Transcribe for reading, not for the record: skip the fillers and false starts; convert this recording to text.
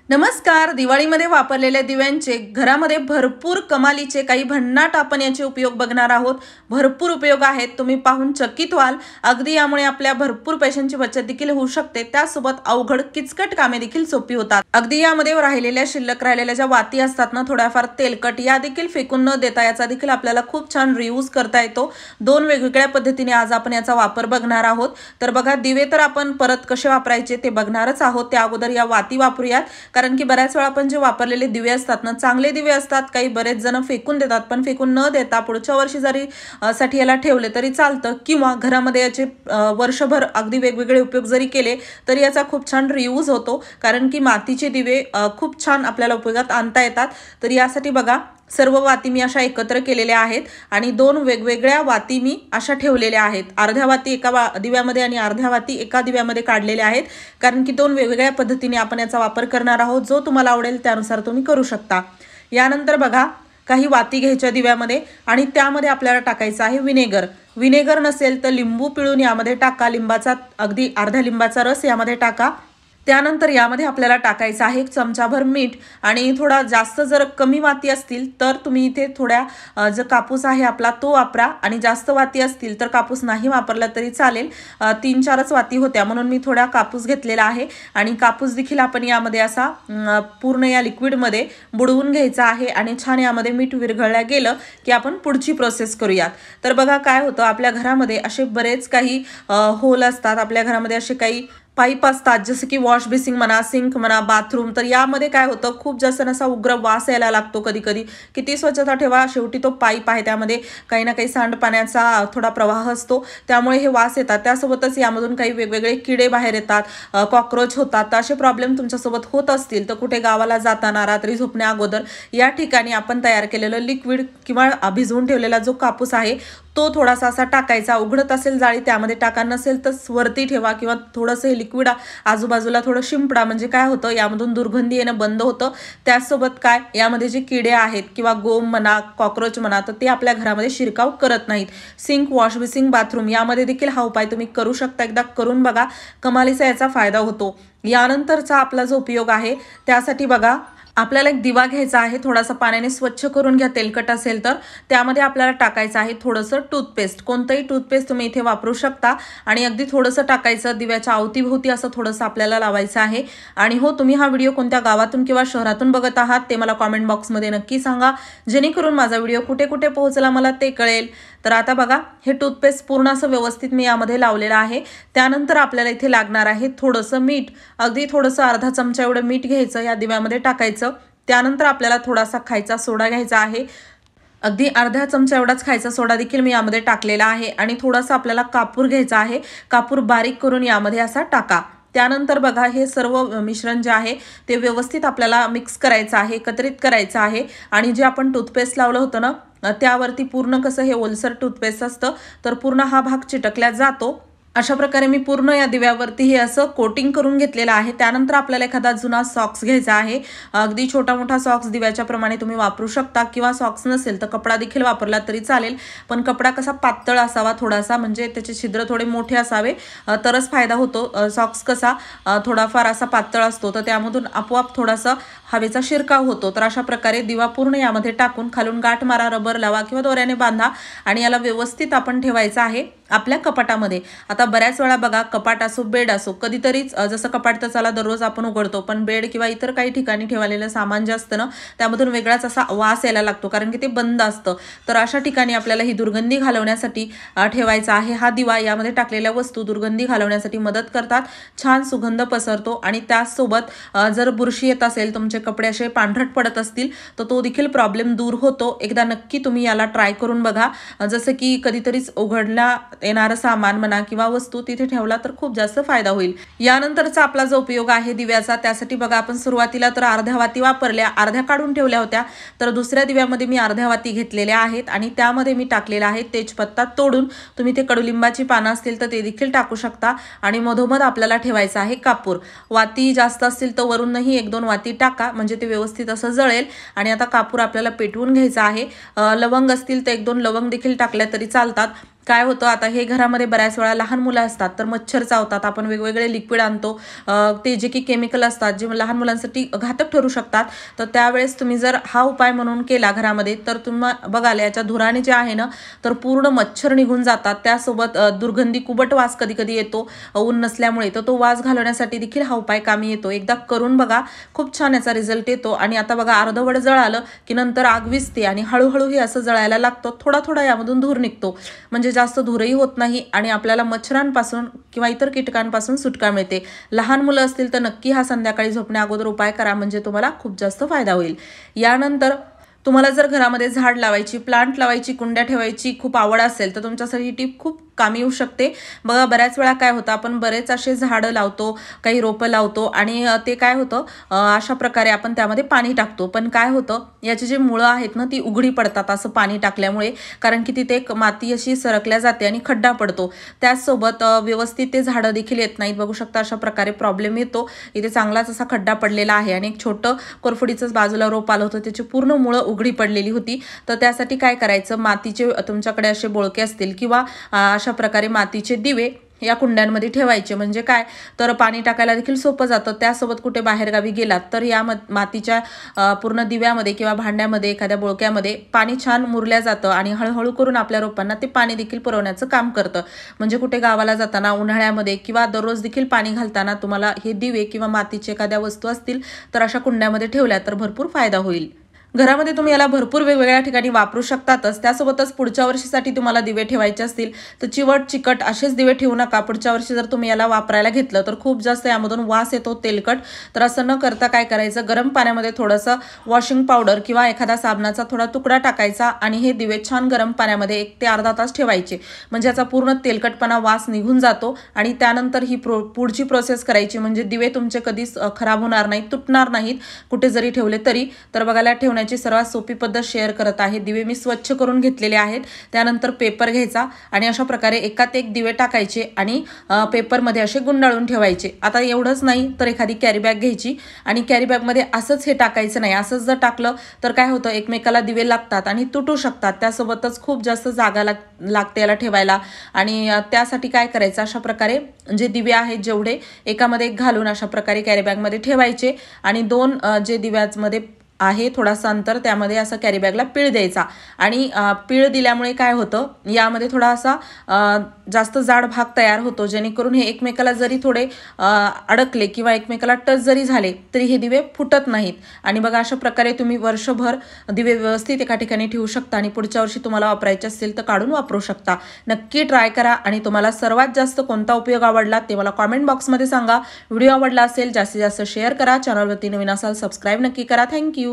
नमस्कार. दिवाळीमध्ये वापरलेल्या दिव्यांचे घरामध्ये भरपूर कमालीचे काही भन्नाट आपण याचे उपयोग बघणार आहोत. भरपूर उपयोग आहेत, तुम्ही पाहून चकित व्हाल. अगदी यामुळे आपल्या भरपूर पैशांची बचत देखील होऊ शकते. त्यासोबत अवघड किचकट कामे देखील सोपी होतात. अगदी यामध्ये राहिलेल्या शिल्लक राहिलेल्या ज्या वाती असतात ना, थोड्याफार तेलकट, या देखील फेकून न देता याचा देखील आपल्याला खूप छान रियूज करता येतो. दोन वेगवेगळ्या पद्धतीने आज आपण याचा वापर बघणार आहोत. तर बघा, दिवे तर आपण परत कसे वापरायचे ते बघणारच आहोत. त्या अगोदर या वाती वापरूयात, कारण की बऱ्याच वेळा आपण जे वापरलेले दिवे असतात ना, चांगले दिवे असतात, काही बरेच जण फेकून देतात. पण फेकून न देता पुढच्या वर्षी जरी साठी याला ठेवले तरी चालतं, किंवा घरामध्ये याचे वर्षभर अगदी वेगवेगळे उपयोग जरी केले तरी याचा खूप छान रियूज होतो. कारण की मातीचे दिवे खूप छान आपल्याला उपयोगात आणता येतात. तर यासाठी बघा, सर्व वाती मी अशा एकत्र केलेल्या आहेत आणि दोन वेगवेगळ्या वाती मी अशा ठेवलेल्या आहेत. अर्ध्या वाती एका दिव्यामध्ये आणि अर्ध्या वाती एका दिव्यामध्ये काढलेल्या आहेत, कारण की दोन वेगवेगळ्या पद्धतीने आपण याचा वापर करणार आहोत. जो तुम्हाला आवडेल त्यानुसार तुम्ही करू शकता. यानंतर बघा, काही वाती घ्यायच्या दिव्यामध्ये आणि त्यामध्ये आपल्याला टाकायचं आहे विनेगर. विनेगर नसेल तर लिंबू पिळून यामध्ये टाका. लिंबाचा अगदी अर्ध्या लिंबाचा रस यामध्ये टाका. त्यानंतर यामध्ये आपल्याला टाकायचं आहे 1 चमचाभर मीठ आणि थोडा जास्त जर कमी वाती असतील तर तुम्ही इथे थोड्या जो कापूस आहे आपला तो वापरा, आणि जास्त वाती असतील तर कापूस नाही वापरला तरी चालेल. 3-4च वाती होत्या म्हणून मी थोडा कापूस घेतलेला आहे. आणि कापूस देखील आपण यामध्ये असा पूर्ण या लिक्विडमध्ये बुडवून घ्यायचा आहे आणि छान यामध्ये मीठ विरघळल्या गेलं की आपण पुढची प्रोसेस करूयात. तर बघा, काय होतं, आपल्या घरामध्ये असे बरेच काही होल असतात. आपल्या घरामध्ये असे काही पाईप असतात, जसं की वॉश बेसिंग म्हणा, सिंक म्हणा, बाथरूम. तर यामध्ये काय होतं, खूप जास्त असा उग्र वास यायला लागतो. कधी कधी किती स्वच्छता ठेवा, शेवटी तो पाईप आहे, त्यामध्ये काही ना काही सांडपाण्याचा थोडा प्रवाह असतो, त्यामुळे हे वास येतात. त्यासोबतच यामधून काही वेगवेगळे किडे बाहेर येतात, कॉक्रोच होतात. तर असे प्रॉब्लेम तुमच्यासोबत होत असतील तर कुठे गावाला जाताना रात्री झोपण्या अगोदर या ठिकाणी आपण तयार केलेलं लिक्विड किंवा भिजवून ठेवलेला जो कापूस आहे तो थोडासा असा टाकायचा. उघडत असेल जाळी त्यामध्ये टाका, नसेल तर वरती ठेवा, किंवा थोडंसं हे लिक्विड आजूबाजूला थोडं शिंपडा. म्हणजे काय होतं, यामधून दुर्गंधी येणं बंद होतं. त्याचसोबत काय, यामध्ये जे किडे आहेत किंवा गोम म्हणा, कॉक्रोच म्हणा, तर ते आपल्या घरामध्ये शिरकाव करत नाहीत. सिंक, वॉश बेसिंग, बाथरूम यामध्ये देखील हा उपाय तुम्ही करू शकता. एकदा करून बघा, कमालीचा याचा फायदा होतो. यानंतरचा आपला जो उपयोग आहे त्यासाठी बघा, आपल्याला एक दिवा घ्यायचा आहे. थोडासा पाण्याने स्वच्छ करून घ्या, तेलकट असेल तर. त्यामध्ये आपल्याला टाकायचं आहे थोडंसं टूथपेस्ट. कोणतंही टूथपेस्ट तुम्ही इथे वापरू शकता. आणि अगदी थोडंसं टाकायचं, दिव्याच्या अवतीभोवती असं थोडंसं आपल्याला लावायचं आहे. आणि हो, तुम्ही हा व्हिडिओ कोणत्या गावातून किंवा शहरातून बघत आहात ते मला कॉमेंट बॉक्समध्ये नक्की सांगा, जेणेकरून माझा व्हिडिओ कुठे कुठे पोहोचला मला ते कळेल. तर आता बघा, हे टूथपेस्ट पूर्ण असं व्यवस्थित मी यामध्ये लावलेलं आहे. त्यानंतर आपल्याला इथे लागणार आहे थोडंसं मीठ. अगदी थोडंसं अर्धा चमचा एवढं मीठ घ्यायचं, या दिव्यामध्ये टाकायचं. त्यानंतर आपल्याला थोडासा खायचा सोडा घ्यायचा आहे. अगदी अर्धा चमचा एवढाच खायचा सोडा देखील मी यामध्ये टाकलेला आहे. आणि थोडासा आपल्याला कापूर घ्यायचा आहे. कापूर बारीक करून यामध्ये असा टाका. त्यानंतर बघा, हे सर्व मिश्रण जे आहे ते व्यवस्थित आपल्याला मिक्स करायचं आहे, एकत्रित करायचं आहे. आणि जे आपण टूथपेस्ट लावलं होतं ना, त्यावरती पूर्ण कसं हे ओलसर टूथपेस्ट असतं, तर पूर्ण हा भाग चिटकला जातो. अशा प्रकारे मी पूर्ण या दिव्यावरती हे असं कोटिंग करून घेतलेलं आहे. त्यानंतर आपल्याला एखादा जुना सॉक्स घ्यायचा आहे. अगदी छोटा मोठा सॉक्स दिव्याच्या प्रमाणे तुम्ही वापरू शकता, किंवा सॉक्स नसेल तर कपडा देखील वापरला तरी चालेल. पण कपडा कसा पातळ असावा थोडासा, म्हणजे त्याचे छिद्र थोडे मोठे असावे तरच फायदा होतो. सॉक्स कसा थोडाफार असा पातळ असतो, तर त्यामधून आपोआप थोडासा हवेचा शिरकाव होतो. तर अशा प्रकारे दिवा पूर्ण यामध्ये टाकून खालून गाठ मारा, रबर लावा किंवा दोऱ्याने बांधा आणि याला व्यवस्थित आपण ठेवायचं आहे आपल्या कपाटामध्ये. आता बऱ्याच वेळा बघा, कपाट असो, बेड असो, कधीतरीच जसं कपाट तर चला दररोज आपण उघडतो, पण बेड किंवा इतर काही ठिकाणी ठेवलेलं सामान जे असतं ना, त्यामधून वेगळाच असा वास यायला लागतो, कारण की ते बंद असतं. तर अशा ठिकाणी आपल्याला ही दुर्गंधी घालवण्यासाठी ठेवायचा आहे हा दिवा. यामध्ये टाकलेल्या वस्तू दुर्गंधी घालवण्यासाठी मदत करतात, छान सुगंध पसरतो. आणि त्याचसोबत जर बुरशी येत असेल, तुमचे कपडे असे पांढरट पडत असतील, तर तो देखील प्रॉब्लेम दूर होतो. एकदा नक्की तुम्ही याला ट्राय करून बघा. जसं की कधीतरीच उघडला येणारं सामान म्हणा किंवा वस्तू तिथे ठेवला तर खूप जास्त फायदा होईल. यानंतरचा आपला जो उपयोग आहे दिव्याचा, त्यासाठी बघा, आपण सुरुवातीला तर अर्ध्या वाती वापरल्या, अर्ध्या काढून ठेवल्या होत्या. तर दुसऱ्या दिव्यामध्ये मी अर्ध्या वाती घेतलेल्या आहेत आणि त्यामध्ये मी टाकलेला आहे तेजपत्ता तोडून. तुम्ही ते कडुलिंबाची पानं असतील तर ते देखील टाकू शकता. आणि मधोमध आपल्याला ठेवायचा आहे कापूर. वाती जास्त असतील तर वरूनही 1-2 वाती टाका, म्हणजे ते व्यवस्थित असं जळेल. आणि आता कापूर आपल्याला पेटवून घ्यायचा आहे. लवंग असतील तर 1-2 लवंग देखील टाकल्या तरी चालतात. काय होतं आता हे घरामध्ये बऱ्याच वेळा लहान मुलं असतात तर मच्छर चावतात. आपण वेगवेगळे लिक्विड आणतो, ते जे की केमिकल असतात जे लहान मुलांसाठी घातक ठरू शकतात. तर त्यावेळेस तुम्ही जर हा उपाय म्हणून केला घरामध्ये तर तुम्ही बघाल याच्या धुराने जे आहे ना तर पूर्ण मच्छर निघून जातात. त्यासोबत दुर्गंधी कुबट वास कधी कधी येतो ऊन नसल्यामुळे, तर तो वास घालवण्यासाठी देखील हा उपाय कामी येतो. एकदा करून बघा, खूप छान याचा रिझल्ट येतो. आणि आता बघा अर्धवट जळालं की नंतर आग विझते आणि हळूहळू हे असं जळायला लागतो. थोडा थोडा यामधून धूर निघतो, म्हणजे जास्त धूरही होत नाही आणि आपल्याला मच्छरांपासून किंवा इतर कीटकांपासून सुटका मिळते. लहान मुलं असतील तर नक्की हा संध्याकाळी झोपण्या अगोदर उपाय करा, म्हणजे तुम्हाला खूप जास्त फायदा होईल. यानंतर तुम्हाला जर घरामध्ये झाड लावायची, प्लांट लावायची, कुंड्या ठेवायची खूप आवड असेल तर तुमच्यासाठी ही टिप खूप कामी येऊ शकते. बघा बऱ्याच वेळा काय होतं, आपण बरेच असे झाडं लावतो, काही रोपं लावतो आणि ते काय होतं अशा प्रकारे आपण त्यामध्ये पाणी टाकतो. पण काय होतं याची जी मुळं आहेत ना ती उघडी पडतात असं पाणी टाकल्यामुळे, कारण की तिथे एक माती अशी सरकल्या जाते आणि खड्डा पडतो. त्याचसोबत व्यवस्थित ते झाडं देखील येत नाहीत. बघू शकता अशा प्रकारे प्रॉब्लेम येतो. इथे चांगलाच असा खड्डा पडलेला आहे आणि एक छोटं कोरफडीचंच बाजूला रोप आलं होतं, त्याची पूर्ण मुळं उघडी पडलेली होती. तर त्यासाठी काय करायचं, मातीचे तुमच्याकडे असे बोळके असतील किंवा अशा प्रकारे मातीचे दिवे या कुंड्यांमध्ये ठेवायचे. म्हणजे काय तर पाणी टाकायला देखील सोपं जातं. त्यासोबत कुठे बाहेरगावी गेलात तर या मातीच्या पूर्ण दिव्यामध्ये किंवा भांड्यामध्ये एखाद्या बोळक्यामध्ये पाणी छान मुरल्या जातं आणि हळूहळू करून आपल्या रोपांना ते पाणी देखील पुरवण्याचं काम करतं. म्हणजे कुठे गावाला जाताना उन्हाळ्यामध्ये किंवा दररोज देखील पाणी घालताना तुम्हाला हे दिवे किंवा मातीचे एखाद्या वस्तू असतील तर अशा कुंड्यामध्ये ठेवल्या तर भरपूर फायदा होईल. घरामध्ये तुम्ही याला भरपूर वेगवेगळ्या ठिकाणी वापरू शकतातच. त्यासोबतच पुढच्या वर्षीसाठी तुम्हाला दिवे ठेवायचे असतील तर चिवट चिकट असेच दिवे ठेवू नका. पुढच्या वर्षी जर तुम्ही याला वापरायला घेतलं तर खूप जास्त यामधून वास येतो तेलकट. तर असं न करता काय करायचं, गरम पाण्यामध्ये थोडंसं वॉशिंग पावडर किंवा एखादा साबणाचा थोडा तुकडा टाकायचा आणि हे दिवे छान गरम पाण्यामध्ये 1 ते अर्धा तास ठेवायचे. म्हणजे याचा पूर्ण तेलकटपणा वास निघून जातो आणि त्यानंतर ही पुढची प्रोसेस करायची. म्हणजे दिवे तुमचे कधीच खराब होणार नाहीत, तुटणार नाहीत कुठे जरी ठेवले तरी. तर बघायला ठेवण्याची सर्वात सोपी पद्धत शेअर करत आहे. दिवे मी स्वच्छ करून घेतलेले आहेत. त्यानंतर पेपर घ्यायचा आणि अशा प्रकारे एकात एक दिवे टाकायचे आणि पेपरमध्ये असे गुंडाळून ठेवायचे. आता एवढंच नाही तर एखादी कॅरी बॅग घ्यायची आणि कॅरी बॅगमध्ये असंच हे टाकायचं नाही. असंच जर टाकलं तर काय होतं, एकमेकाला दिवे लागतात आणि तुटू शकतात. त्यासोबतच खूप जास्त जागा लागते याला ठेवायला. आणि त्यासाठी काय करायचं, अशा प्रकारे जे दिवे आहेत जेवढे एकामध्ये एक घालून अशा प्रकारे कॅरी बॅगमध्ये ठेवायचे आणि 2 जे दिव्यामध्ये आहे थोडासा अंतर त्यामध्ये असा कॅरी बॅगला पीळ द्यायचा. आणि पीळ दिल्यामुळे काय होतं, यामध्ये थोडासा जास्त जाड भाग तयार होतो, जेणेकरून हे एकमेकाला जरी थोडे अडकले किंवा एकमेकाला टच जरी झाले तरी हे दिवे फुटत नाहीत. आणि बघा अशा प्रकारे तुम्ही वर्षभर दिवे व्यवस्थित एका ठिकाणी ठेवू शकता आणि पुढच्या वर्षी तुम्हाला वापरायचे असतील तर काढून वापरू शकता. नक्की ट्राय करा आणि तुम्हाला सर्वात जास्त कोणता उपयोग आवडला ते मला कॉमेंट बॉक्समध्ये सांगा. व्हिडिओ आवडला असेल जास्तीत जास्त शेअर करा. चॅनलवरती नवीन असाल सबस्क्राईब नक्की करा. थँक्यू.